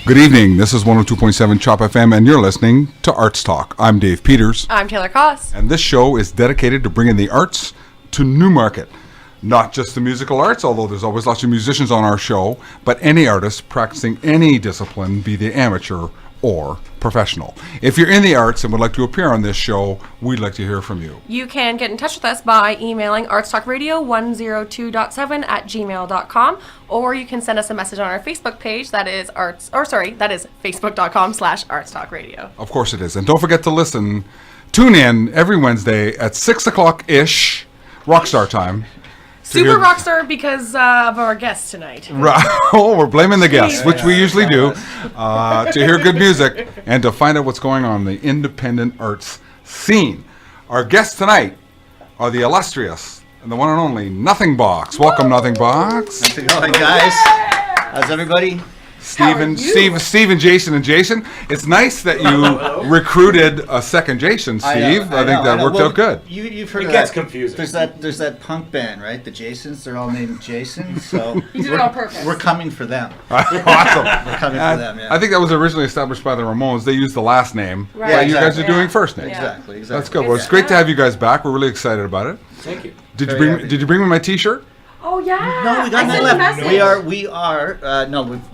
Good evening. This is 102.7 Chop FM, and you're listening to ArtsTalk. I'm Dave Peters. I'm Taylor Koss. And this show is dedicated to bringing the arts to Newmarket. Not just the musical arts, although there's always lots of musicians on our show, but any artist practicing any discipline, be they amateur or professional. If you're in the arts and would like to appear on this show, we'd like to hear from you. You can get in touch with us by emailing artstalkradio102.7@gmail.com, or you can send us a message on our Facebook page. That is facebook.com/artstalkradio. Of course it is. And don't forget to tune in every Wednesday at 6 o'clock-ish, Rockstar time. Super rockstar because of our guest tonight. Oh, we're blaming the guests, which we usually do, to hear good music and to find out what's going on in the independent arts scene. Our guests tonight are the illustrious and the one and only NothingBox. Welcome, NothingBox. How's it going, guys? How's everybody? Steve and Jason and Jason. It's nice that you recruited a second Jason, Steve. I think that worked out good. You've heard it of gets that. confusing. There's that punk band, right? The Jasons. They're all named Jason. So You did it on purpose. we're coming for them. Awesome. We're coming for them. Yeah. I think that was originally established by the Ramones. They used the last name, Right. but you guys are Yeah. doing first name. Yeah. Exactly. That's good. Well, it's great to have you guys back. We're really excited about it. Thank you. Did you Very bring me my T-shirt? Oh, yeah. No, we got I none sent a left. message.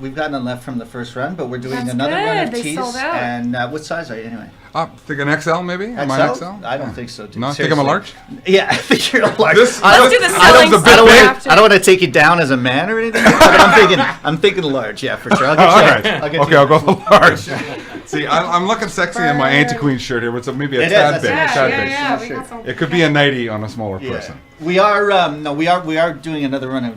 We've got none left from the first run, but we're doing That's another run good. of They tees. sold out. And what size are you anyway? Think an XL maybe? Am I an XL? I don't think so, dude. No, I think I'm a large? Yeah, I think you're a large. This- I don't, Let's do the I don't, selling a bit I don't, big. wanna, I don't want to take you down as a man or anything, but I'm thinking large, yeah, for sure. I'll get All you. right. I'll get Okay, you. I'll go for large. See, I'm looking sexy in my Anti-Queen shirt here, which is maybe a It is, tad that's big. it. Tad Yeah, big. yeah, we got some. It could be a 90 on a smaller Yeah. person. We are doing another run of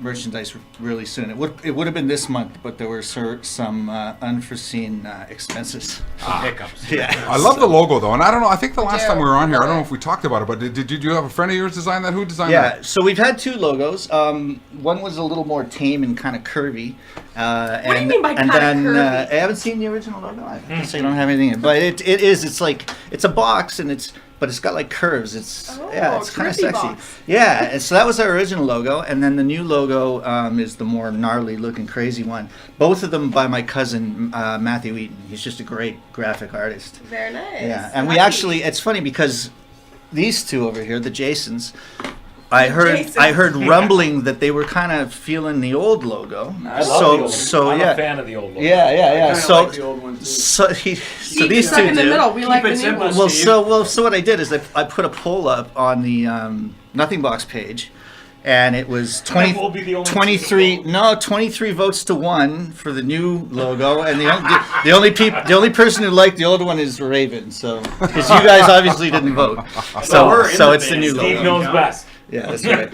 merchandise really soon. It would have been this month, but there were some unforeseen expenses. Hiccups. Yeah. I love the logo though, and I don't know. I think the last do. time we were on here, I don't know Love if we talked about it, but did you have a friend of yours design that? Who designed Yeah, that? so we've had two logos. One was a little more tame and kind of curvy. What do you mean by and kinda then curvy? I haven't seen the original logo. I guess I don't have anything in it. But it's like it's a box but it's got like curves. It's it's kind of curvy sexy. box. Yeah, and so that was our original logo, and then the new logo is the more gnarly looking crazy one. Both of them by my cousin Matthew Eaton. He's just a great graphic artist. Very nice. Yeah, and we Nice. actually, it's funny because these two over here, the Jasons, I heard Jasons. rumbling that they were kind of feeling the old logo. I love the old so one. I'm yeah. a fan of the old logo. Yeah. I So like the old one too. so Keep these stuck two in the do. middle. We like it the new simple. one. So what I did is I put a poll up on the NothingBox page, and it was And then we'll be the only 23 votes to 1 for the new logo, and the only person who liked the old one is Raven. So because you guys obviously didn't vote, we're in so the it's the band. new Steve logo. knows best. Yeah, that's right.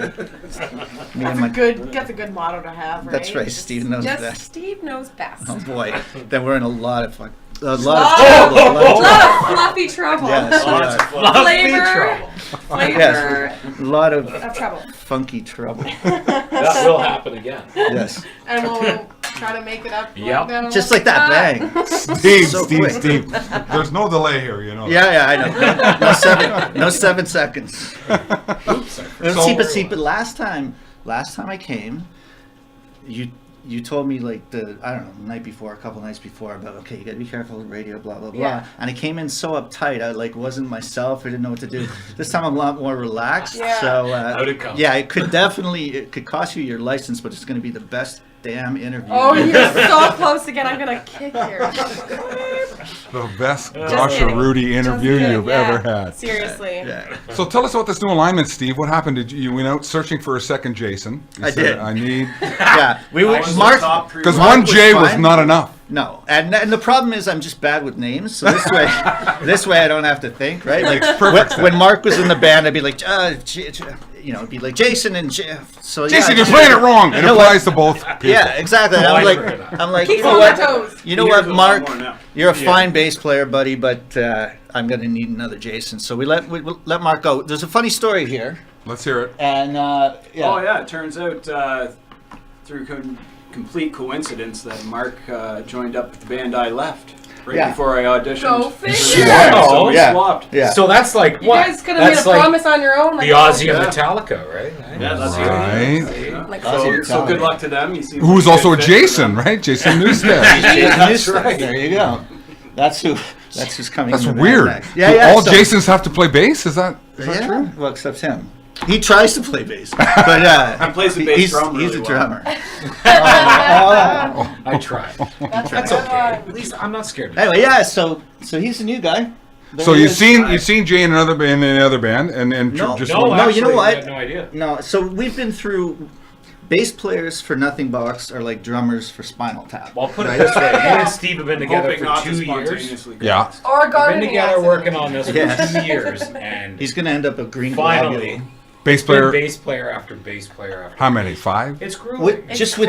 Me and my, That's a good motto to have, right? That's right, Steve knows Just best. Steve knows best. oh boy, then we're in a lot of trouble. A lot of fluffy trouble. Yes, we Lots are. of fluffy Flavor. trouble. Flavor Yes, a lot of of trouble. funky trouble. That will happen again. Yes, And we'll try to make it up. Yep. down just like that, bang. Steve, So Steve, quick. Steve. There's no delay here, you know. Yeah, I know. No 7 seconds. See, but last time I came, you told me like the night before, a couple nights before about okay, you gotta be careful with radio, blah blah blah. Yeah. And I came in so uptight, I like wasn't myself. I didn't know what to do. This time I'm a lot more relaxed. Yeah. So How'd it come? yeah, it could cost you your license, but it's gonna be the best damn interview. Oh, you're so close again. I'm gonna kick you. The best Josh kidding. Rudy interview Just kidding. you've Yeah. ever had. Seriously. Yeah. So tell us about this new alignment, Steve. What happened? Did you went out searching for a second Jason? You I said, did. I need Yeah. We I were was the Mark. top pre- because Mark one was J was fine. not enough. No, and the problem is I'm just bad with names. So this way I don't have to think, right? Like perfect when Mark was in the band, I'd be like, it'd be like Jason and so yeah. Jason, you're playing it wrong. It know applies to both people. Yeah, exactly. Oh, I'm I agree with like, that. Keep you know on what? my toes. You know He what, hears a lot Mark? more now. You're a fine bass player, buddy, but I'm gonna need another Jason. So we let Mark go. There's a funny story here, Let's hear it. and Oh yeah, it turns out through complete coincidence that Mark joined up with the band I left. right Yeah. before I auditioned. Go for the figure. show. So we Yeah. swapped. Yeah. So that's like You what? guys could have made a That's like promise on your own. Like, the Ozzy of Yeah. Metallica, right? Yeah, that's Right. it. Yeah. Like, So good luck to them. He seems Who was like also a good fit for Jason, them. right? Jason Newstead. That's right. There you go. That's who's coming. That's in the band weird. next. Do Yeah. all so- Jasons have to play bass? Is that yeah, true? well, except him. He tries to play bass, but He plays the bass he's, drum he's really a well. drummer. I tried. That's okay. At least I'm not scared. Anyway, yeah. So he's a new guy. There So he you've is. seen Jay in another band, and No. just No, No, actually, you know what? I had no idea. No, so we've been through. Bass players for NothingBox are like drummers for Spinal Tap. Well, I'll put it Right? this way. Me and Steve have been together Hoping for not to 2 years. spontaneously Yeah. combust. or a We've been gardening together accident. working on this for Yes. 2 years, and He's gonna end up a green finally, globule. bass been player. bass player after bass player after. How many? 5? It's grueling. With, It's just crazy.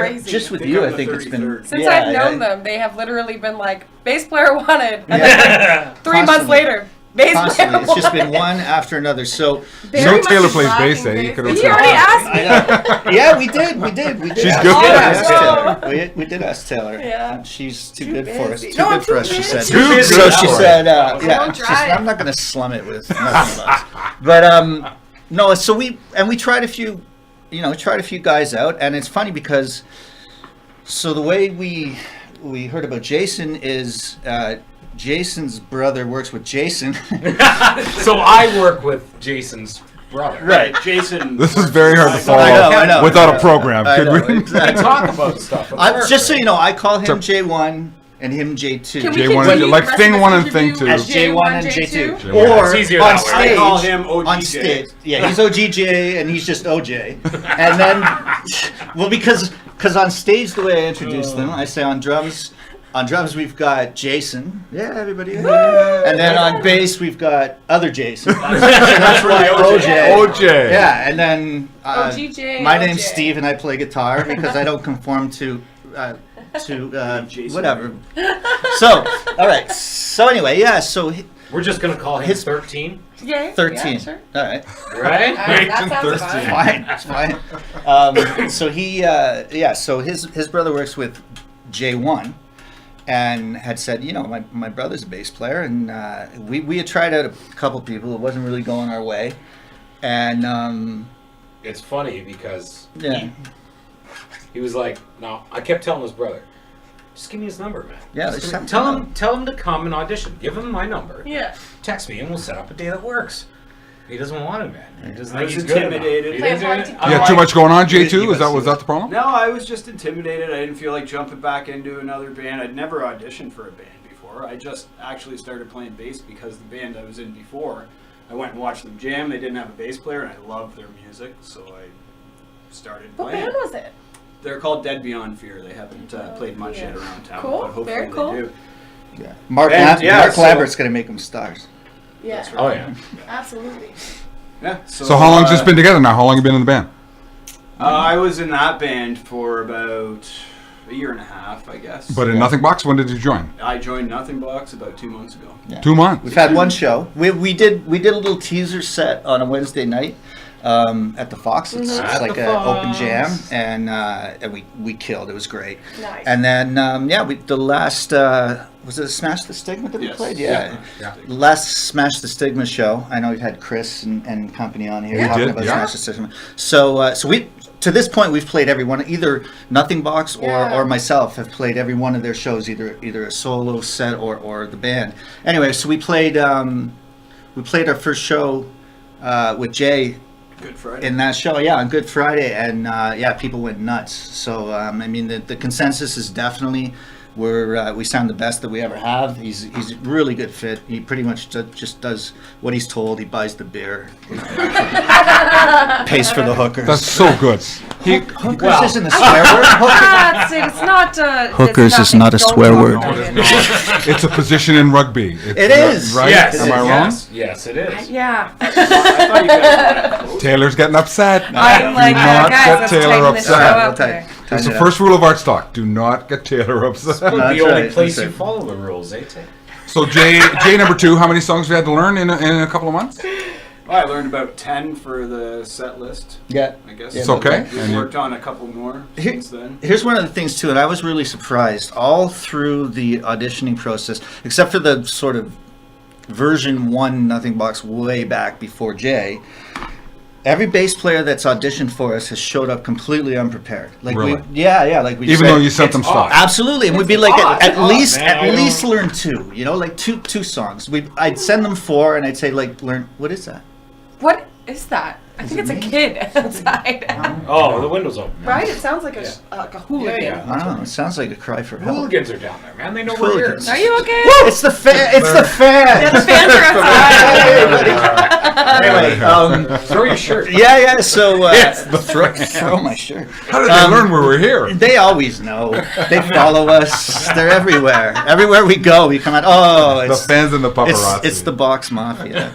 with I you, think I I'm think the it's been 33rd. Since yeah, I've known yeah. them, they have literally been like, bass player wanted. And then Yeah. 3 months Constantly. later, bass Constantly, player it's just been wanted. one after another. So Very No much Taylor a plays rocking bass, eh? You could've He said already that. asked me. yeah, we did. She's ask- good we for did it. ask Oh, Taylor. We did ask Taylor. Yeah. She's too Too good for us. busy. Too No, good I'm for too us, she busy. said. Too busy. So she Sorry. said, Don't yeah. She said, drive. I'm not going to slum it with nothing else. But no. So we tried a few, tried a few guys out, and it's funny because so the way we heard about Jason is. Jason's brother works with Jason. So I work with Jason's brother. Right. Jason. This is very hard to follow I know. without a program, I could know, we? We exactly. talk about stuff. Just so you know, I call him So- J1 and him J2. Can we J1 and continue like the rest thing of one this and thing interview two. As J1 and J2? J2. J1. Or It's easier on that way. stage. I call him OGJ. On stage. Yeah, he's OGJ and he's just OJ. And then, well, because on stage, the way I introduce them, I say on drums we've got Jason. Yeah, everybody. And then on bass we've got other Jason. That's why OJ. OJ. Yeah, and then OGJ, my name's OJ. Steve and I play guitar because I don't conform to Jason. whatever. So, all right. So anyway, yeah. So We're just gonna call him His- 13, Yeah, 13. Yeah, sure. All right. right? That sounds Thirsty. fine. It's fine. So he, so his brother works with J1, and had said, my brother's a bass player, and we had tried out a couple people. It wasn't really going our way, and It's funny because yeah, he was like, no, I kept telling his brother, just give me his number, man. Yeah, Just there's give me- something tell him to come and audition. Give him my number. Yeah. Text me and we'll set up a day that works. He doesn't want it, man. He doesn't I think was he's good enough. intimidated. He Play doesn't- hard to I'm You had like, too much going on, He J2? was- Was that the problem? No, I was just intimidated. I didn't feel like jumping back into another band. I'd never auditioned for a band before. I just actually started playing bass because the band I was in before, I went and watched them jam. They didn't have a bass player, and I loved their music, so I started What playing. band was it? They're called Dead Beyond Fear. They haven't played much yeah. yet around town, Cool, but hopefully very they cool. do. yeah. Mark And, yeah, Mark so- Lambert's gonna make them stars. Yeah. That's right. Oh, yeah. Absolutely. Yeah. So how long has this been together now? How long have you been in the band? I was in that band for about a year and a half, I guess. But in NothingBox, when did you join? I joined NothingBox about 2 months ago. Yeah. 2 months. We've had one show. We did a little teaser set on a Wednesday night at the Fox. It's At like the an open Fox. jam, and we killed. It was great. Nice. And then the last was it Smash the Stigma that we Yes. played? Yeah. Last Smash the Stigma show. I know we've had Chris and company on here We talking did, about yeah. Smash the Stigma. So we. To this point, we've played every one. Either NothingBox Yeah. or myself have played every one of their shows, either a solo set or the band. Anyway, so we played our first show with Jay Good Friday. in that show, on Good Friday, and people went nuts. So I mean, the consensus is definitely we sound the best that we ever have. He's a really good fit. He pretty much just does what he's told. He buys the beer, pays for the hookers. That's so good. Hookers Well- isn't a swear word. It's not. Hookers it's is not a don't swear talk word. about No, it is not. It's a position in rugby. It is. Right? Yes. Am I wrong? Yes, it is. Yeah. I thought you guys wanted close. Taylor's getting upset. I'm like, not guys, get let's Taylor tighten this show upset. up here. It's the first rule of ArtsTalk. Do not get Taylor upset. The That's only right, place that's you right. follow the rules, eh, Tay? So Jay number 2, how many songs we had to learn in a couple of months? Well, I learned about 10 for the set list, Yeah. I guess. It's okay. We've And worked on a couple more Here- since then. Here's one of the things too, and I was really surprised all through the auditioning process, except for the sort of version 1 NothingBox way back before Jay. Every bass player that's auditioned for us has showed up completely unprepared. Like Really? like we Even just though said- you sent them stuff. Absolutely, and we'd be like odd. at least man, I at least don't- learn two. You know, like two songs. I'd send them 4, and I'd say like learn. What is that? What is that? I think it's a kid outside. Oh, the window's open. Right? It sounds like like a hooligan. Yeah, I don't know. It sounds like a cry for help. Hooligans are down there, man. They know we're here. Hooligans. Are you okay? It's the fan. It's the fan. Yeah, the fans are outside. Anyway, Throw your shirt. yeah. So the throw my shirt. How did they learn we were here? They always know. They follow us. They're everywhere. Everywhere we go, we come out. Oh, The it's fans and the paparazzi. it's the box mafia.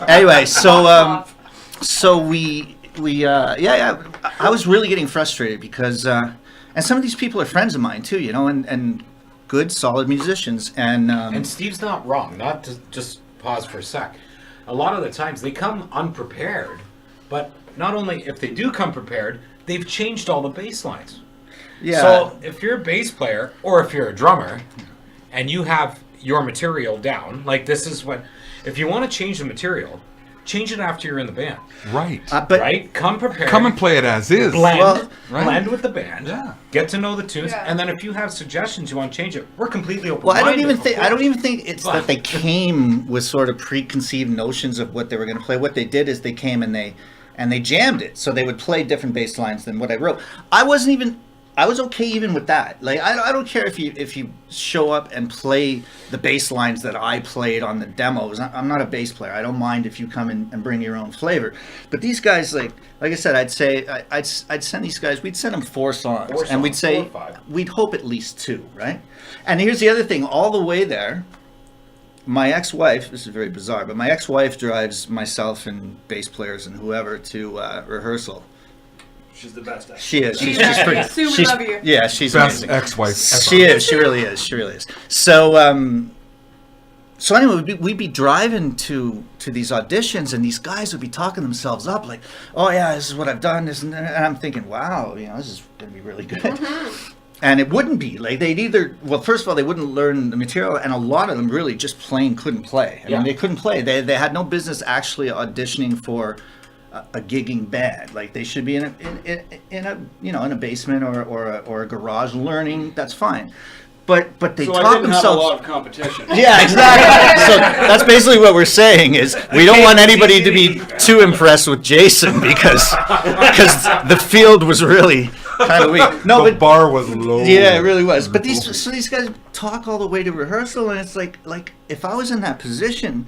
Anyway, so we I was really getting frustrated because and some of these people are friends of mine too, you know, and good solid musicians and And Steve's not wrong. Not to just pause for a sec. A lot of the times they come unprepared, but not only if they do come prepared, they've changed all the bass lines. yeah. So if you're a bass player or if you're a drummer and you have your material down, like this is when, if you want to change the material, change it after you're in the band, Right. but right? Come prepared. Come and play it as is. blend, Well, right. blend with the band. Yeah. Get to know the tunes, Yeah. and then if you have suggestions you want to change it, we're completely open. Well, I don't even think it's But- that they came with sort of preconceived notions of what they were going to play. What they did is they came and they jammed it, so they would play different bass lines than what I wrote. I was okay even with that. Like I don't care if you show up and play the bass lines that I played on the demos. I'm not a bass player. I don't mind if you come in and bring your own flavor. But these guys, like I said, I'd send these guys. We'd send them 4 songs, Four and we'd songs, say 4 or 5. we'd hope at least 2, right? And here's the other thing: all the way there, my ex-wife. This is very bizarre, but my ex-wife drives myself and bass players and whoever to rehearsal. She's the best. She is. She's Yeah. pretty. Sue, we she's, love you. Yeah, she's Best amazing. ex-wife ever. She is. She really is. She really is. So, so anyway, we'd be driving to these auditions, and these guys would be talking themselves up, like, "Oh yeah, this is what I've done." This and I'm thinking, "Wow, you know, this is going to be really good." And it wouldn't be like they'd either. Well, first of all, they wouldn't learn the material, and a lot of them really just plain couldn't play. I Yeah. mean, they couldn't play. They had no business actually auditioning for a gigging band. Like they should be in a you know, in a basement or a garage learning. That's fine. But they So talk I didn't have a themselves. lot of competition. Yeah, exactly. So that's basically what we're saying is we don't want anybody to be too impressed with Jason because the field was really kind of weak. No, the but bar was low. yeah, it really was. But these guys talk all the way to rehearsal, and it's like if I was in that position,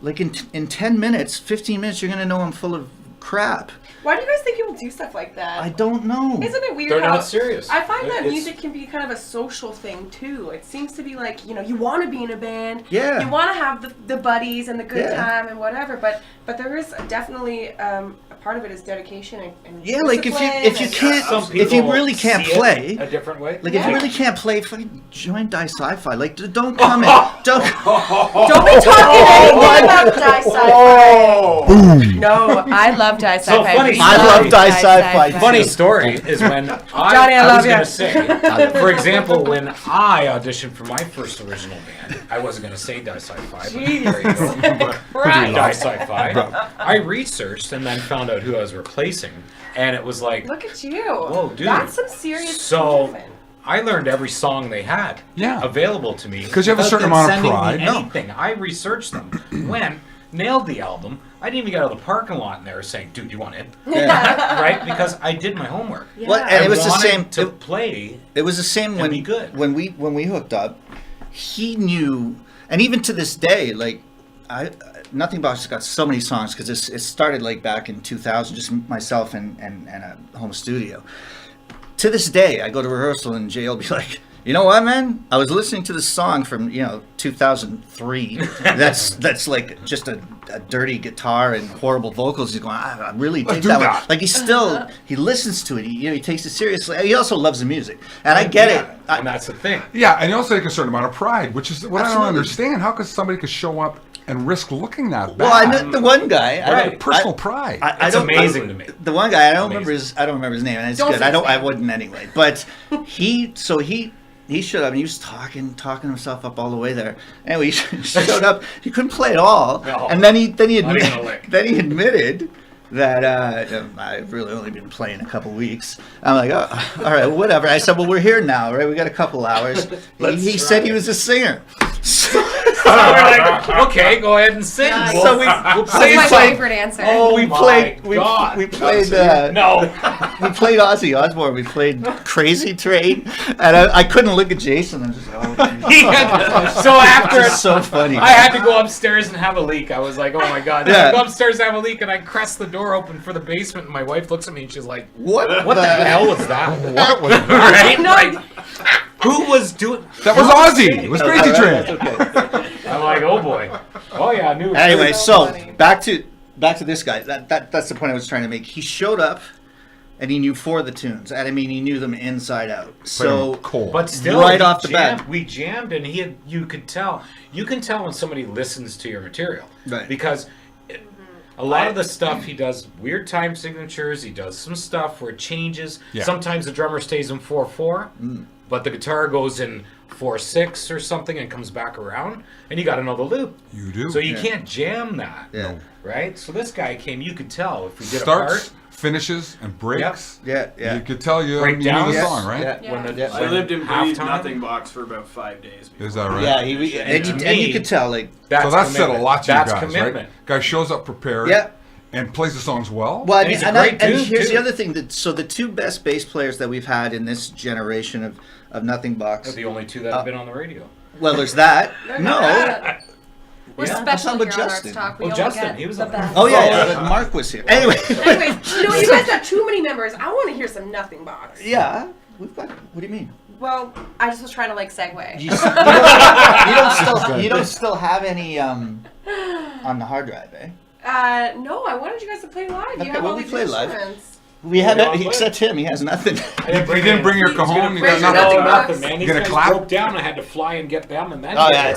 like in 10 minutes, 15 minutes, you're gonna know I'm full of crap. Why do you guys think people do stuff like that? I don't know. Isn't it weird They're how not serious. I find that It's- music can be kind of a social thing too. It seems to be like, you know, you want to be in a band, Yeah. you want to have the buddies and the good Yeah. time and whatever, but there is definitely a part of it is dedication and Yeah, like if discipline you and- can't Some if you people really can't see it play. a different way. Like if you Yeah. really can't play, fucking join Die Sci-Fi. Like don't come in. Don't. Don't be talking anything about Die Sci-Fi. No, I love Die So Sci-Fi. funny. We I love Die Sci-Fi. Funny story is when Johnny, I I love was going ya. to say, for example, when I auditioned for my first original band, I wasn't going to say Die Sci-Fi, but there you go. Right. Die Sci-Fi. I researched and then found out who I was replacing, and it was like, Look at you. Whoa, dude. That's some serious So- achievement. I learned every song they had Yeah. available to me. 'Cause you have a without certain them amount of sending me pride. No. Anything. I researched them. Went, nailed the album. I didn't even get out of the parking lot and they were saying, dude, you want in? Yeah. Right? Because I did my homework. Yeah. Well, and I it was the wanted same. to play. It was the same And when be good. when we hooked up. He knew, and even to this day, like NothingBox has got so many songs because it started like back in 2000, just myself and a home studio. To this day, I go to rehearsal and Jay will be like, "You know what, man? I was listening to this song from 2003. That's like just a dirty guitar and horrible vocals." He's going, "I really dig do that one." that. Like he listens to it. He takes it seriously. He also loves the music, and I get Yeah, it. I- and that's the thing. Yeah, and you also take a certain amount of pride, which is what I Absolutely. don't understand. How could somebody could show up and risk looking that bad? Well, I know the one guy. I Right. don't- Personal I- pride. I It's don't- amazing to me. The one guy, I don't Amazing. remember his name, and it's Don't good. say his I name. wouldn't anyway. But he showed up and he was talking himself up all the way there. Anyway, he showed up. He couldn't play at all, No. and then he Not even a lick. then he admitted that I've really only been playing a couple weeks. I'm like, oh, all right, whatever. I said, well, we're here now, right? We got a couple hours. He said he was a singer. So we're like, okay, go ahead and sing. Nice. So we That's we my played. favorite answer. Oh, We my played. God. We played. No. We played Ozzy Osbourne. We played Crazy Train, and I couldn't look at Jason. I'm just So after it's so funny. I had to go upstairs and have a leak. I was like, oh my God. Yeah. I go upstairs and have a leak, and I press the door open for the basement, and my wife looks at me and she's like, What the hell was that? What was that? Right? No. Like, who was doing... That was Ozzy. It was Crazy Train. Okay. I'm like, oh boy. Oh yeah, I knew. Anyway, So so funny. back to this guy. That's the point I was trying to make. He showed up, and he knew 4 of the tunes. And I mean, he knew them inside out. So cold. But still, Right we off the jammed, bat. we jammed, and you could tell. You can tell when somebody listens to your material, Right. Because a lot of the stuff he does weird time signatures. He does some stuff where it changes. Yeah. Sometimes the drummer stays in 4/4, but the guitar goes in 4/6 or something and comes back around, and you got to know the loop. You do. So you Yeah. can't jam that. Yeah. Right. So this guy came. You could tell if we did a Starts, part. finishes, and breaks. yeah. You could tell you Break knew down, the yes. song, right? Yeah. Yeah. When the, Yeah. I when lived and breathed halftime- NothingBox for about 5 days. Is that right? Yeah, and To you me, could tell, like, So that said a commitment. lot to you That's guys, commitment. right? Guy shows up prepared. Yeah. And plays the songs well. well, I And mean, he's a and, great and dude, here's too. the other thing. So the 2 best bass players that we've had in this generation of NothingBox. They're the only 2 that have been on the radio. Well, there's that. No. We're Yeah. special But here on Justin. Arts Talk. We Oh, only Justin, get he was the on best. Oh yeah, Mark was here. Anyway. Anyways, you guys got too many members. I want to hear some NothingBox. Yeah, we've got. What do you mean? Well, I just was trying to segue. You don't still have any on the hard drive, eh? No, I wanted you guys to play live. Okay, You have well, all we these play live. instruments. We have Yeah, it, except him. He has nothing. You didn't bring your cajon. You got bring your nothing. nothing. nothing, man. You These gonna guys clap? broke down. I had to fly and get them, and then. Oh get yeah, there.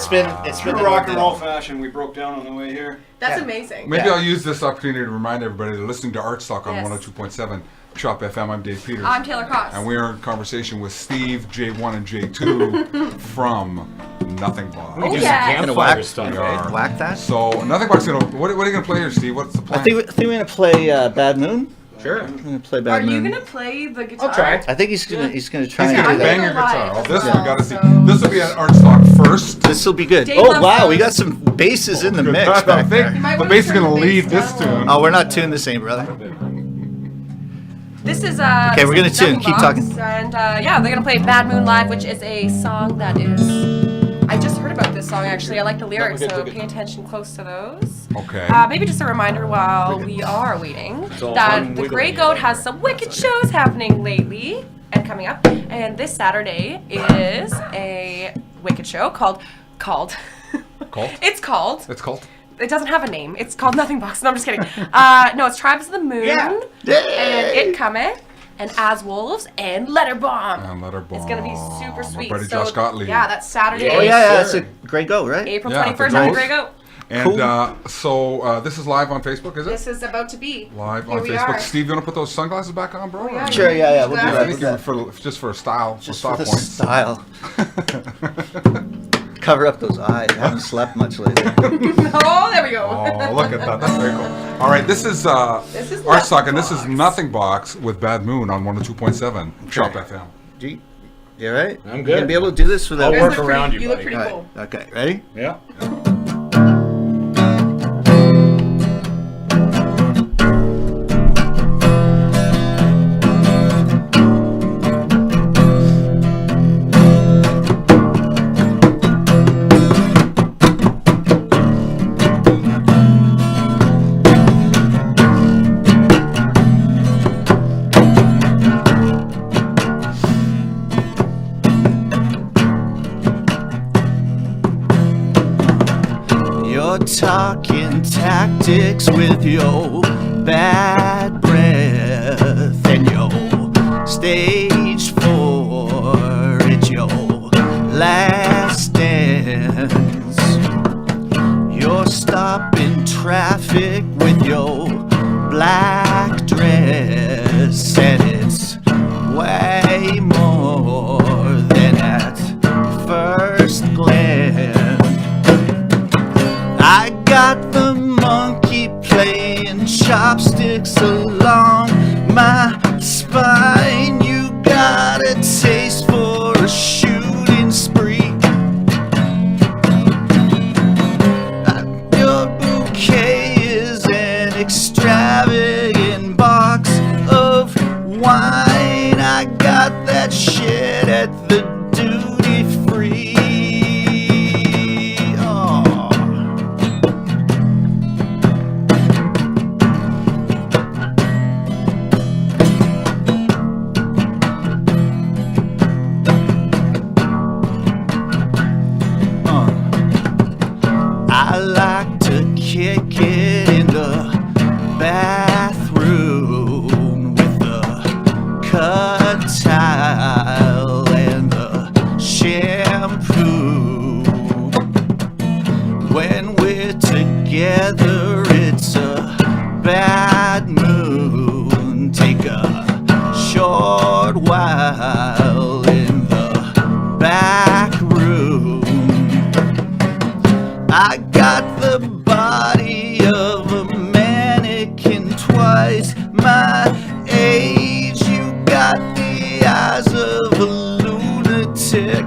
it's been True rock and roll fashion. We broke down on the way here. That's Yeah. amazing. Maybe Yeah. I'll use this opportunity to remind everybody they're listening to ArtsTalk on Yes. 102.7 Chop FM. I'm Dave Peters. I'm Taylor Cross. And we're in conversation with Steve, J1, and J2 from NothingBox. We do some yeah. Gonna campfire whack, stuff. We eh? are. whack that. So NothingBox, what are you gonna play here, Steve? What's the I plan? think we're gonna play Bad Moon. Sure. I'm gonna play Are Bad you Moon. gonna play the guitar? I'll try. I think he's gonna try He's and gonna do bang that. your guitar. Live Oh, as this we well, gotta see. so- This will be at ArtsTalk first. This will be good. Dave Oh loves wow, we those. got some basses in the mix I back think there. might the wanna bass is turn gonna the lead bass this down. tune. Oh, we're not tuned the same, brother. This is Okay, we're gonna this is tune. Keep NothingBox, talking. And yeah, they're gonna play Bad Moon Live, which is a song that is. I just heard about this song actually. I like the lyrics, we're good, so we're good. pay attention close to those. Okay. Maybe just a reminder while we are waiting all that the unwiggly. Grey Goat has some wicked shows happening lately and coming up. And this Saturday is a wicked show called. Cult? It's called. It's called. It doesn't have a name. It's called NothingBox. No, I'm just kidding. No, it's Tribes of the Moon. Yeah. And It Cometh. And As Wolves and Letterbomb. And Letterbomb. It's gonna be super My sweet. buddy So, Josh Gottlieb. yeah, that's Saturday. Yeah. Oh yeah, Sure. that's a great go, right? April Yeah, 21st the on the Goat. Grey Goat. And Cool. so this is live on Facebook, is it? This is about to be. Live Here on we Facebook. are. Steve, you want to put those sunglasses back on, bro? Oh, yeah. Sure, yeah, we'll do Yeah. that. I think We'll you're do that. just for a style, for Just style for the points. style. Cover up those eyes. I haven't slept much lately. Oh, there we go. Oh, look at that. That's very cool. All right, this is ArtsTalk, and this is NothingBox with Bad Moon on 102.7 Chop FM. You all right? I'm You good. gonna be able to do this without I'll You guys work look around pretty- you, look buddy. pretty All cool. right. Okay, ready? Yeah. You're talking tactics with your bad breath and your stage 4. It's your last dance. You're stopping traffic with your black dress, and it's way more than at first glance. I got the monkey playing chopsticks kick it in the bathroom with the cut towel and the shampoo. When we're together, it's a bad moon. Take a short while in the back room. I got the body of a mannequin twice my age. You got the eyes of a lunatic.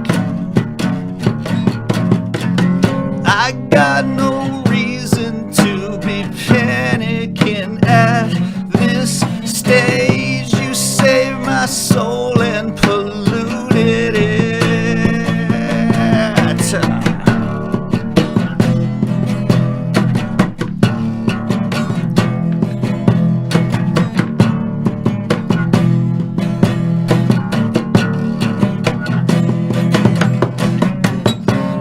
I got no reason to be panicking at this stage. You saved my soul and polluted it.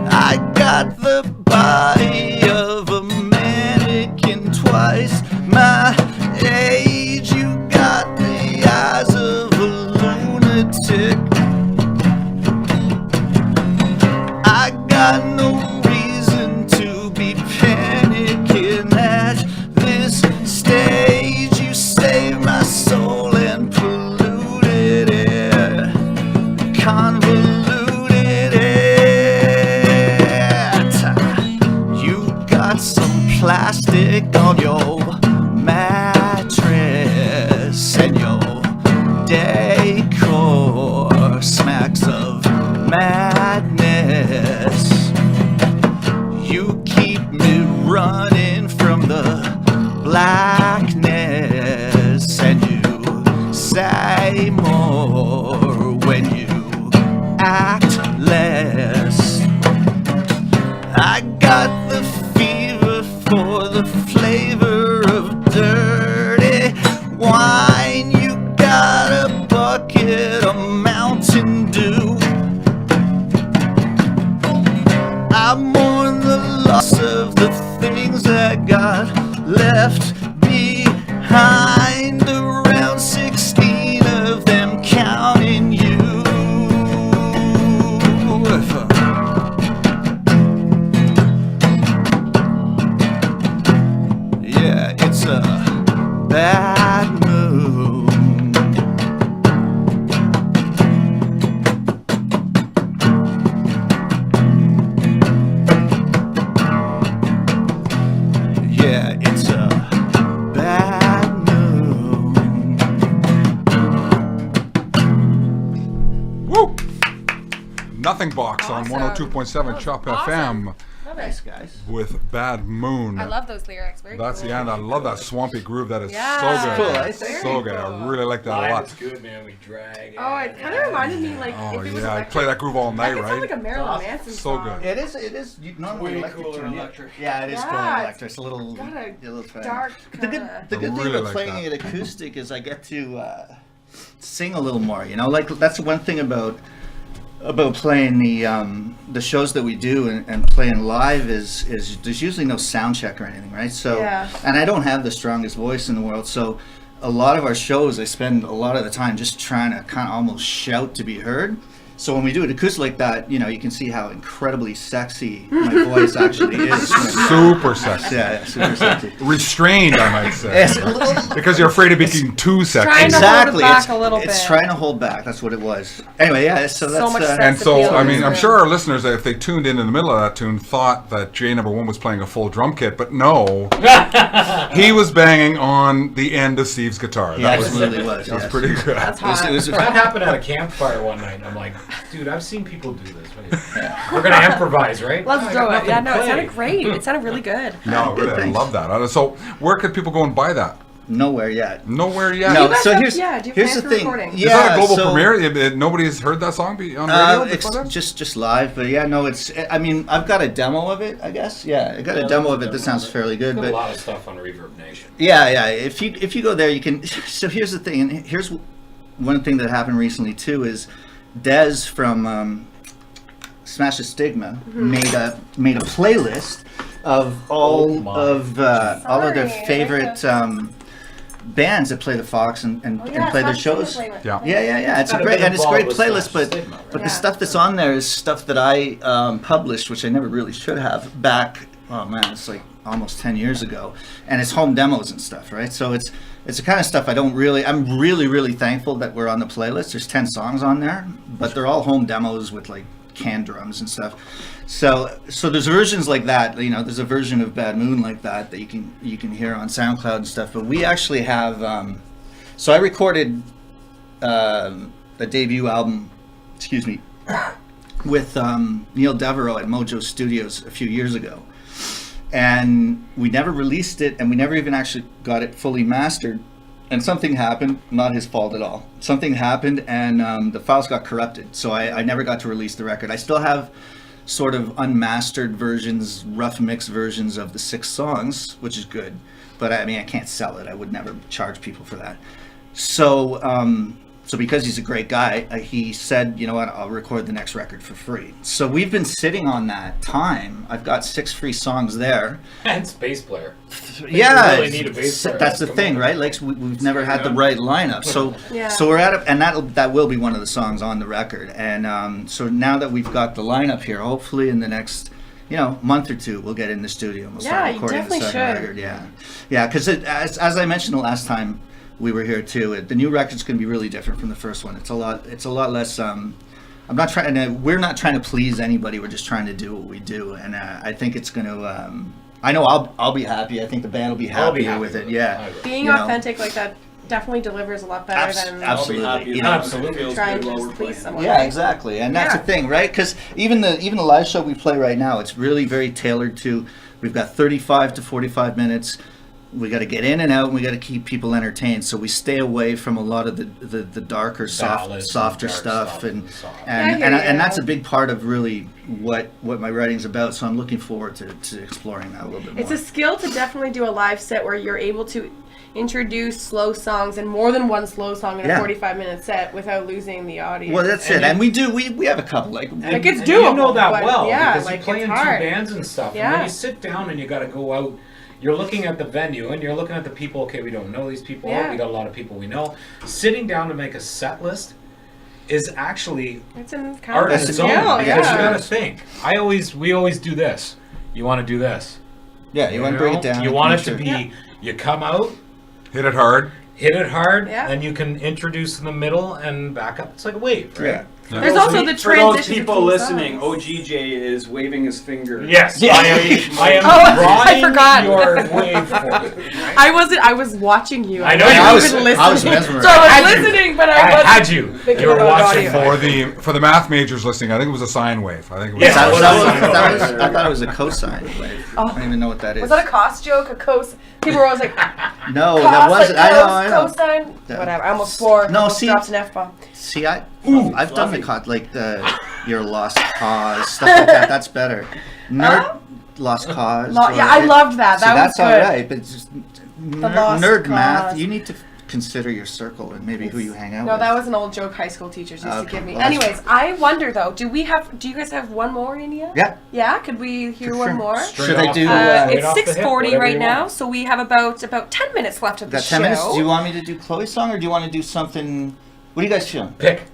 I got the body of a mannequin twice my age. You got the eyes of a lunatic. I got no reason to be panicking at this stage. You saved my soul and polluted it, convoluted it. You got some plastic on your mattress, and your decor smacks of madness. You keep me running from the blackness, and you say more when you act less. I got the fever for the flavor of dirty wine. You got a bucket of Mountain Dew. I mourn the loss of the things that got left behind. Around 16 of them, counting you. Yeah, it's a bad moon. Yeah, it's a bad moon. Woo! NothingBox on Awesome. 102.7 Chop Awesome. FM Love Nice, it. guys. with Bad Moon. I love those lyrics. Very That's cool. the end. I love that swampy groove. That is Yeah. so good. Cool, eh? So good. I really like that a Live lot. is good, man. We drag. Oh, it kind of reminded me like Oh if it was yeah, I electric. play that groove all That night, could sound right? like a Marilyn Manson So song. good. It is. You normally Way electric cooler tune, yeah. electric. Yeah, it is Yeah, cool it's electric. It's a little, got a little fun. dark The good, kinda- the good I thing really about like playing that. it acoustic is I get to sing a little more. You know, like that's one thing about playing the shows that we do and playing live is there's usually no sound check or anything, right? So, Yeah. and I don't have the strongest voice in the world, so a lot of our shows I spend a lot of the time just trying to kind of almost shout to be heard. So when we do it acoustic like that, you know, you can see how incredibly sexy my voice actually is. Super sexy. Yeah, super sexy. Restrained, I might say. Yes, a little- Because you're afraid of being too sexy. Trying to hold it Exactly. back a little It's bit. trying to hold back. That's what it was. Anyway, yeah. So that's much sex And so, appeal I in mean, this I'm room. sure our listeners, if they tuned in the middle of that tune, thought that Jay number one was playing a full drum kit, but no, he was banging on the end of Steve's guitar. He That was, absolutely was. that was yes. pretty good. That's It was- hot. it was- That happened at a campfire one night, and I'm like, dude, I've seen people do this. We're gonna improvise, right? Let's I do got it. nothing Yeah, to no, it play. sounded great. It sounded really good. No, really, I Thanks. love that. So, where could people go and buy that? Nowhere yet. Nowhere yet. No, you guys so have- here's yeah, do you have here's plans the for thing. recording? Is that a global so, premiere? Nobody's heard that song on radio It's before that? just live, but yeah, no, it's. I mean, I've got a demo of it. I guess, yeah, I got a Yeah, demo there's of a it. That demo sounds of it. fairly good, Got a but lot of stuff on Reverb Nation. yeah. If you go there, you can. So here's the thing, and here's one thing that happened recently too is Des from Smash the Stigma made a playlist of all my. of their Sorry, favorite bands that play the Fox and play their shows. Yeah. Yeah. It's a Got a great bit and it's a great involved with playlist, Smash but Stigma, right? but Yeah. the stuff that's on there is stuff that I published, which I never really should have back. Oh man, it's like almost 10 years ago, and it's home demos and stuff, right? So it's the kind of stuff I'm really thankful that we're on the playlist. There's 10 songs on there, but they're all home demos with like canned drums and stuff. So there's versions like that. You know, there's a version of Bad Moon like that you can hear on SoundCloud and stuff. But we actually have. So I recorded a debut album. Excuse me. With Neil Devereaux at Mojo Studios a few years ago. And we never released it, and we never even actually got it fully mastered. And something happened, not his fault at all. Something happened, and the files got corrupted. So I never got to release the record. I still have sort of unmastered versions, rough mix versions of the 6 songs, which is good. But I mean, I can't sell it. I would never charge people for that. So because he's a great guy, he said, you know what, I'll record the next record for free. So we've been sitting on that time. I've got 6 free songs there. And bass player. Yeah, really need a bass player. that's the Come thing, on. right? Like we've never had the right lineup. So we're at it, and that will be one of the songs on the record. And so now that we've got the lineup here, hopefully in the next month or two, we'll get in the studio and we'll start you recording the definitely second should. record. Yeah, because as I mentioned the last time we were here too, the new record's going to be really different from the first one. It's a lot less. We're not trying to please anybody. We're just trying to do what we do, and I think it's going to. I know I'll be happy. I think the band will be happier with it. Yeah, Being you know. authentic like that definitely delivers a lot better than absolutely. Absolutely. trying to just please someone. Yeah, exactly, and that's Yeah. the thing, right? Because even the live show we play right now, it's really very tailored to. We've got 35 to 45 minutes. We got to get in and out, and we got to keep people entertained. So we stay away from a lot of the darker, Ballads softer and dark stuff, stuff and and soft. and I hear and you. that's a big part of really what my writing's about. So I'm looking forward to exploring that a little bit more. It's a skill to definitely do a live set where you're able to introduce slow songs and more than one slow song in a 45-minute set without losing the audience. Well, that's it, and we have a couple like Like, it's And doable, you know that but well yeah, because like, you play it's in hard. 2 bands and stuff. Yeah. And when you sit down and you got to go out, you're looking at the venue and you're looking at the people. Okay, we don't know these people. Yeah. We got a lot of people we know. Sitting down to make a set list is actually It's in kind art of in a its skill, own. Because you yeah. got to think. We always do this. You want to do this. yeah, you want to bring it down. You and want make it to sure- be. Yeah. You come out. Hit it hard. Hit it hard, Yeah. then you can introduce in the middle and back up. It's like a wave, right? Yeah. There's also the For those transition people between listening, songs. OGJ is waving his finger. Yes, Yeah. I am Oh, I drawing forgot. your wave for you. I was watching you. I know wasn't you- I was- even I was listening. mesmerized. So I Had was you. listening, but I I wasn't had you. thinking You were about watching audio. For the math majors listening, I think it was a sine wave. I think it was Yes, I I thought it was a cosine wave. I don't even know what that is. Was that a cost joke? A cos? People were always like, No, cost, that wasn't. like, I know. cosine. Yeah. Whatever. I almost swore. No, almost see- dropped an F-bomb. See, I've done the like your lost cause stuff like that. That's better. Huh? Lost cause. Yeah, I loved that. See, That was that's good. all right, but it's just lost nerd math. cause. You need to consider your circle and maybe who you hang out No, with. that was an old joke high school teachers used to Okay, give me. well, that's Anyways, I wonder though, do you guys have one more in you? Yeah. Yeah, could we hear For one sure. more? Should I do? Straight It's off the hip, 6:40 whatever right you now, want. so we have about 10 minutes left of the Got show. 10 minutes. Do you want me to do Chloe's song or do you want to do something? What do you guys feel? Pick.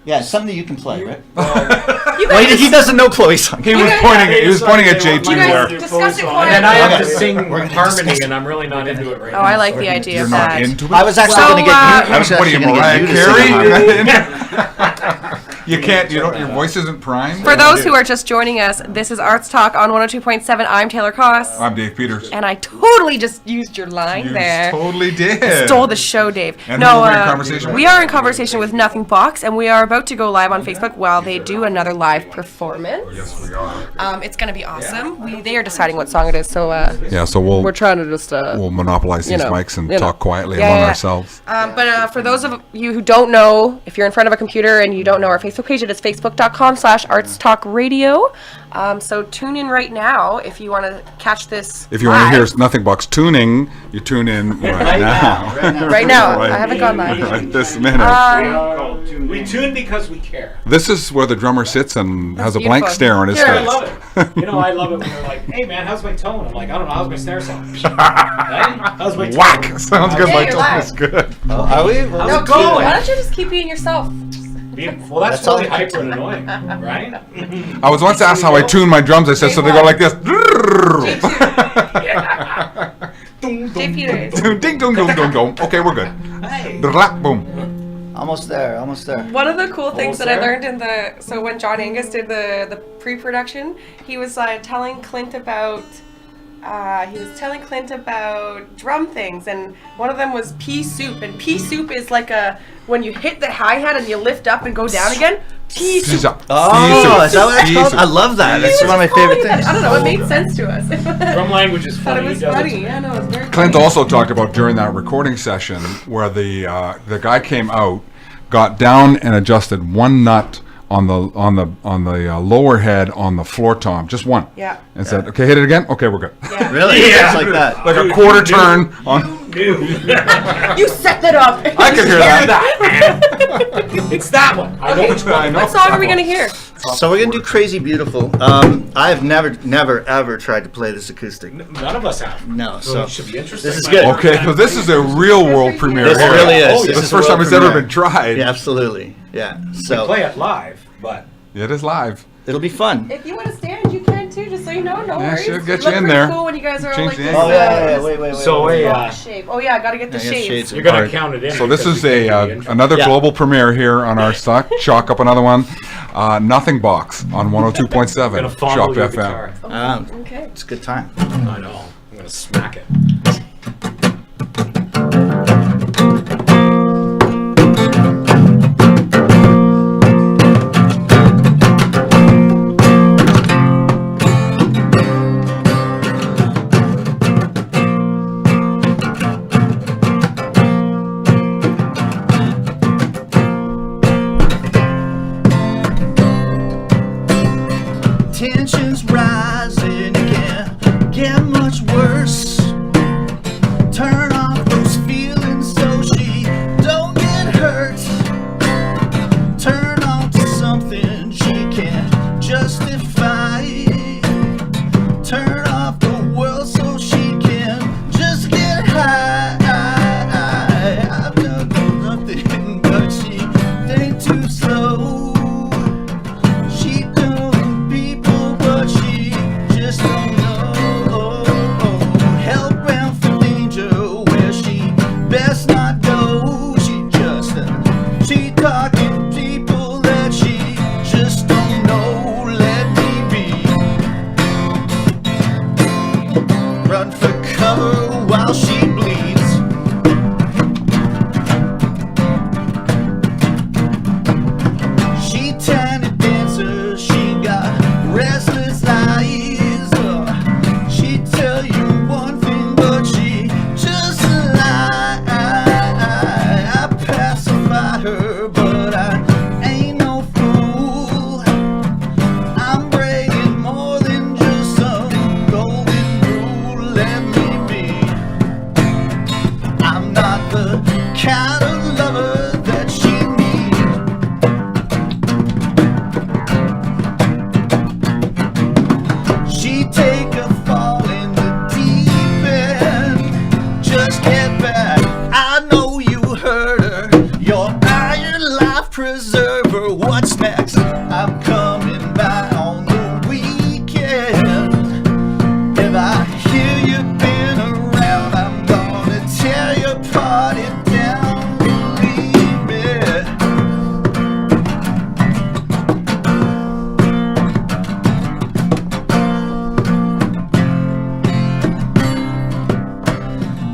Yeah, something that you can play, right? You Well, guys he doesn't know Chloe's song. He was guys- pointing. He was pointing at You JT guys there. discuss it And quietly. then I have to Okay. sing We're gonna harmony, discuss- and I'm really not into it right Oh, now. I like the idea You're of not that. into it. I was actually So, going to get you. I was What are actually you, going to Mariah get you to sing harmony. Carey? You can't. You don't. Your voice isn't primed. For those who are just joining us, this is Arts Talk on 102.7. I'm Taylor Koss. I'm Dave Peters. And I totally just used your line You there. totally did. Stole the show, Dave. And no, who are we in conversation with? we are in conversation with NothingBox, and we are about to go live on Facebook while they do another live performance. Yes, we are. It's going to be awesome. They are deciding what song it is, so Yeah. So we'll trying to just we'll monopolize these know, mics and you know. talk quietly Yeah, among yeah. ourselves. But for those of you who don't know, if you're in front of a computer and you don't know our Facebook page, it is facebook.com/artstalkradio. So tune in right now if you want to catch this. If you want to hear live. NothingBox tuning, you tune in right now. Right now, Right. I haven't gone live yet. Right this minute. tuned We in. tune because we care. This is where the drummer sits and has a beautiful. blank stare on his Yeah, I face. love it. You know, I love it when they're like, "Hey man, how's my tone?" I'm like, "I don't know. How's my snare sound?" Right? How's my tone? Whack! Sounds good. Yeah, My you're tone live. is good. Oh, are we? How's No, it keep, going? why don't you just keep being yourself? Well, that's That's all. totally hyper and annoying, right? I was once asked how I tune my drums. I said, so they go like this. Jay Peters. Ding, dong, dong, dong, dong. Okay, we're good. Hey. Blap, boom. Almost there. Almost there. One of the cool things Almost that I there? learned so when John Angus did the pre-production, he was telling Clint about drum things, and one of them was pea soup, and pea soup is like when you hit the hi-hat and you lift up and go down again. Pea soup. Oh, is that what it's called? I love that. It's one of my favorite things. I don't know. It made sense to us. Drum language is Thought funny. it was He does funny. to me. Yeah, no, it's very Clint funny. also talked about during that recording session where the guy came out, got down and adjusted one nut on the lower head on the floor tom, just one. Yeah. And said, "Okay, hit it again. Okay, we're good." Yeah. Really? Yeah. It's like that. Like a quarter turn on. You set that up. I can hear that. It's that one. I know Okay, which one. I know. what song are we gonna hear? So we're gonna do Crazy Beautiful. I've never, ever tried to play this acoustic. None of us have. No, So so it should be interesting. this is good. Okay, so this is a real world premiere. This here. really is. Oh, yeah. This This is is the first a time world it's ever premiere. been tried. Yeah, absolutely. Yeah. So Play it live, but It is live. it'll be fun. If you want to stand, you can too. Just so you know, no Yeah, worries. she'll get look you in pretty there. Cool when you guys are all Change like the this. angle. Oh yeah. Wait. so Shape. Oh yeah, gotta get the I got shades. shades. you're gonna Alright. count it in. So this because is we can't a do the intro. another Yeah. global premiere here on our stock. Chalk up another one. NothingBox on I'm 102.7 gonna Shop fondle your FM. guitar. Okay. It's a good time. I know. I'm gonna smack it. Tensions rising again, get much worse. Turn off those feelings so she don't get hurt. Turn on to something she can't justify. Turn off the world so she can just get high. I've done nothing but she ain't too slow. She don't people, but she just don't know. Hell bound for danger where she best not go. She talking people that she just don't know. Let me be. Run for cover while she bleeds. She tiny dancer, she got restless eyes. She tell you one thing, but she just lie. I pacify her, but I ain't no fool. I'm breaking more than just some golden rule. Let me be. I'm not the kind of lover that she needs. She take a fall in the deep end. Just get back. I know you heard her. Your iron life preserver. What's next? I'm coming by on the weekend. If I hear you been around, I'm gonna tear your party down. Believe me.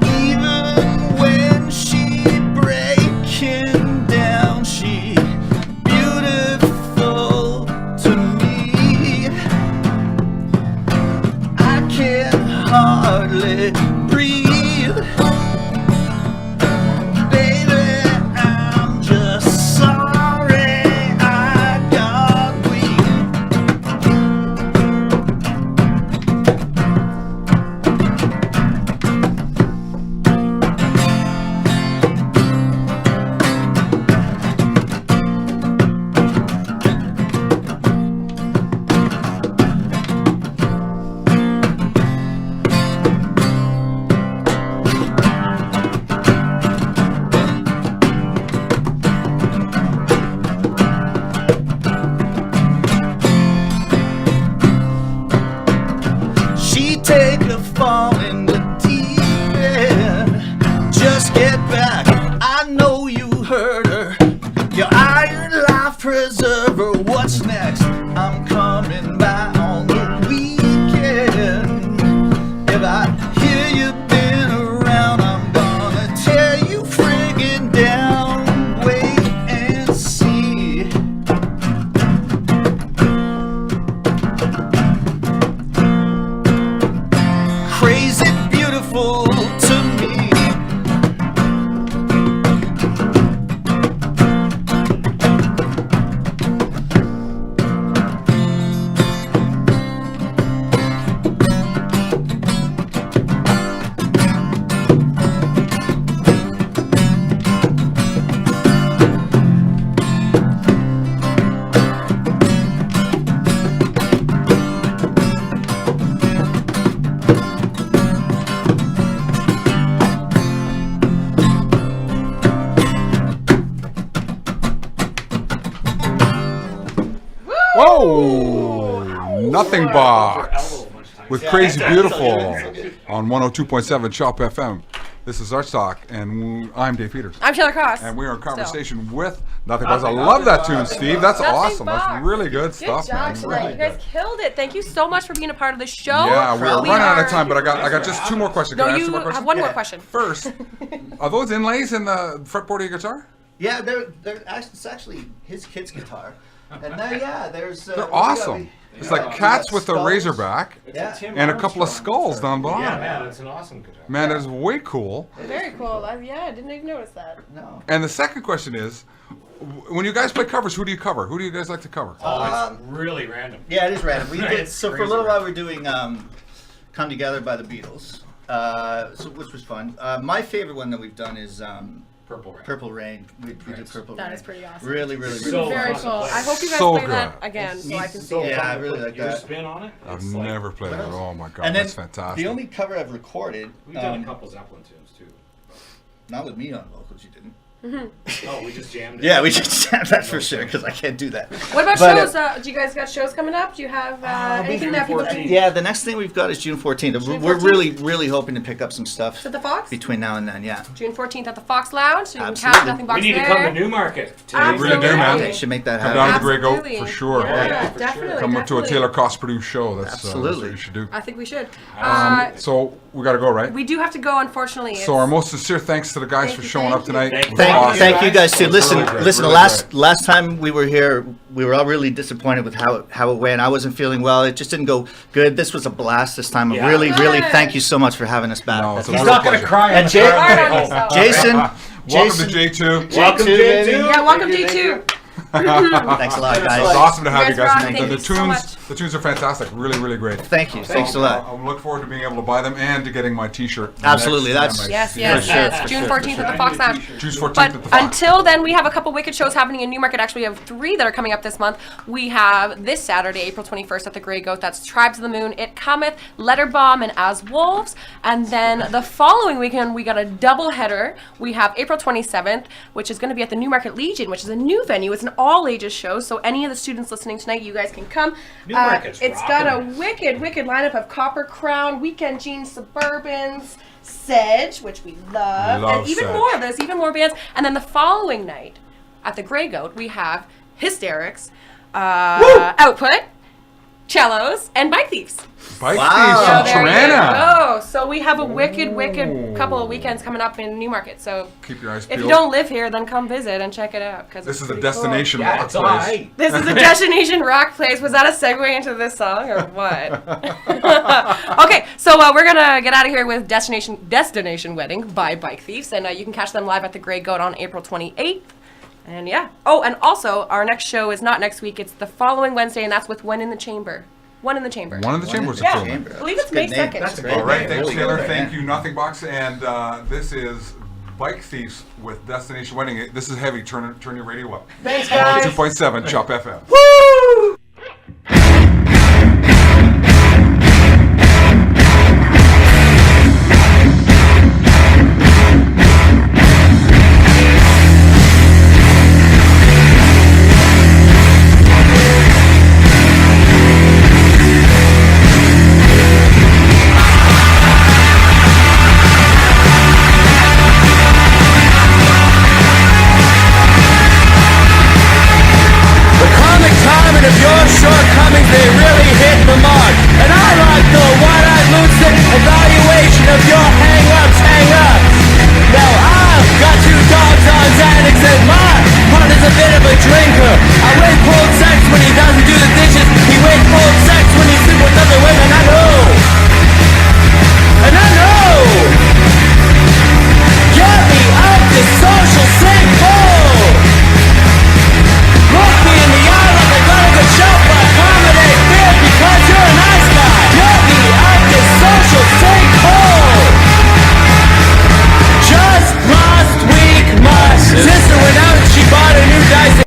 Even when she breaking down, she beautiful to me. I can hardly breathe. Baby, I'm just sorry I got weak. take a fall in the deep end. Just get back, I know you heard her. Your iron life preserver, what's next? I'm coming by on the weekend. If I hear you've been around, I'm gonna tear you friggin' down. Wait and see. Crazy beautiful to me. Whoa! NothingBox with Crazy Beautiful on 102.7 Chop FM. This is ArtsTalk, and I'm Dave Peters. I'm Taylor Cross. And we are in conversation with NothingBox. I love that tune, Steve. That's awesome. That's really good stuff, Good job man. tonight. You guys killed it. Thank you so much for being a part of the show. Yeah, we're running out of time, but I got just two more questions. No, Can I ask you two more questions? have one more question. First, are those inlays in the fretboard of your guitar? Yeah, it's actually his kid's guitar. And there's. They're awesome. It's like cats with a skulls. razorback Yeah. and a couple of skulls down below. Yeah, man, it's an awesome guitar. Man, that is way cool. Very cool. I didn't even notice that. No. And the second question is, when you guys play covers, who do you cover? Who do you guys like to cover? Oh, it's really random. Yeah, it is random. We did It's so for a crazy little while. random. We're doing "Come Together" by the Beatles, which was fun. My favorite one that we've done is Purple Rain. "Purple Rain." We did "Purple Rain." That is pretty awesome. Really, really, really. So Very fun to cool. play. I hope you guys So play that good. again so I can see So it. Yeah, fun I to really put like your that. spin on it. I've It's like- never played that. Oh my god, And then that's fantastic. the only cover I've recorded, We've done a couple Zeppelin tunes too. not with me on vocals, you didn't. Oh, we just jammed it. Yeah, we just that's for sure because I can't do that. What about But, shows? Do you guys got shows coming up? Do you have anything that people can... Yeah, the next thing we've got is June 14th. June We're 14th? really, really hoping to pick up some stuff At the Fox? between now and then. Yeah, June 14th at the Fox Lounge. So you can Absolutely. catch Nothing Box We need to there. come to Newmarket. Really do, man. they should make that Come happen. down to the Grey Goat Absolutely. for sure. Yeah, for definitely. sure. Come to a definitely. Taylor Cost produced show. That's what Absolutely. you should do. I think we should. So we got to go, right? We do have to go, unfortunately. So our most sincere thanks to the guys Thank for you, showing thank up tonight. you. It was Thank awesome. Thank you guys too. Listen, Really great, listen. really The last time we were here, we were all really disappointed with how it went. I wasn't feeling well. It just didn't go good. This was a blast this time. Yeah. Really, really Good. thank you so much for having us back. No, it's a He's real not going pleasure. to cry on And the Jay- car Hard ride on home. yourself. Jason, Welcome Jason, to J2. Welcome to J2, J2. Yeah, welcome Thank you, J2. Thanks a lot, It's guys. awesome to have you You guys rock. guys. And Thank the you so tunes, much. the tunes are fantastic. Really, really great. Thank you. Thanks a lot. I look forward to being able to buy them and to getting my T-shirt. Absolutely, next. that's- Yes, Yeah, yes, my- yes. June 14th at the Fox Lounge. June 14th But at the Fox. until then, we have a couple wicked shows happening in Newmarket. Actually, we have 3 that are coming up this month. We have this Saturday, April 21st at the Grey Goat. That's Tribes of the Moon, It Cometh, Letterbomb, and As Wolves. And then the following weekend, we got a double header. We have April 27th, which is going to be at the Newmarket Legion, which is a new venue. It's an all-ages show, so any of the students listening tonight, you guys can come. Newmarket's It's got a rocking. wicked lineup of Copper Crown, Weekend Jeans, Suburbans, Sedge, which we love, and even Sedge. more. There's even more bands. And then the following night at the Grey Goat, we have Hysterics, Output, Cellos, and Bike Thieves. Bike Wow. Thieves So from there you Toronto. go. So we have a wicked Ooh. couple of weekends coming up in Newmarket. So Keep your eyes if peeled. you don't live here, then come visit and check it out. Cause This it's is a pretty cool. destination Yeah, rock it's all place. right. This is a destination rock place. Was that a segue into this song or what? Okay, so we're gonna get out of here with Destination Wedding by Bike Thieves, and you can catch them live at the Grey Goat on April 28th. And yeah. Oh, and also our next show is not next week; it's the following Wednesday, and that's with One in the Chamber. One in the Chamber. One of the chambers Yeah. are cool. I believe it's Good May name. 2nd. That's a Great All right, name. thanks Really Taylor. good, Thank yeah. you, NothingBox, and this is Bike Thieves with Destination Wedding. This is heavy. Turn your radio up. Thanks, guys. 2.7 Chop FM. Woo!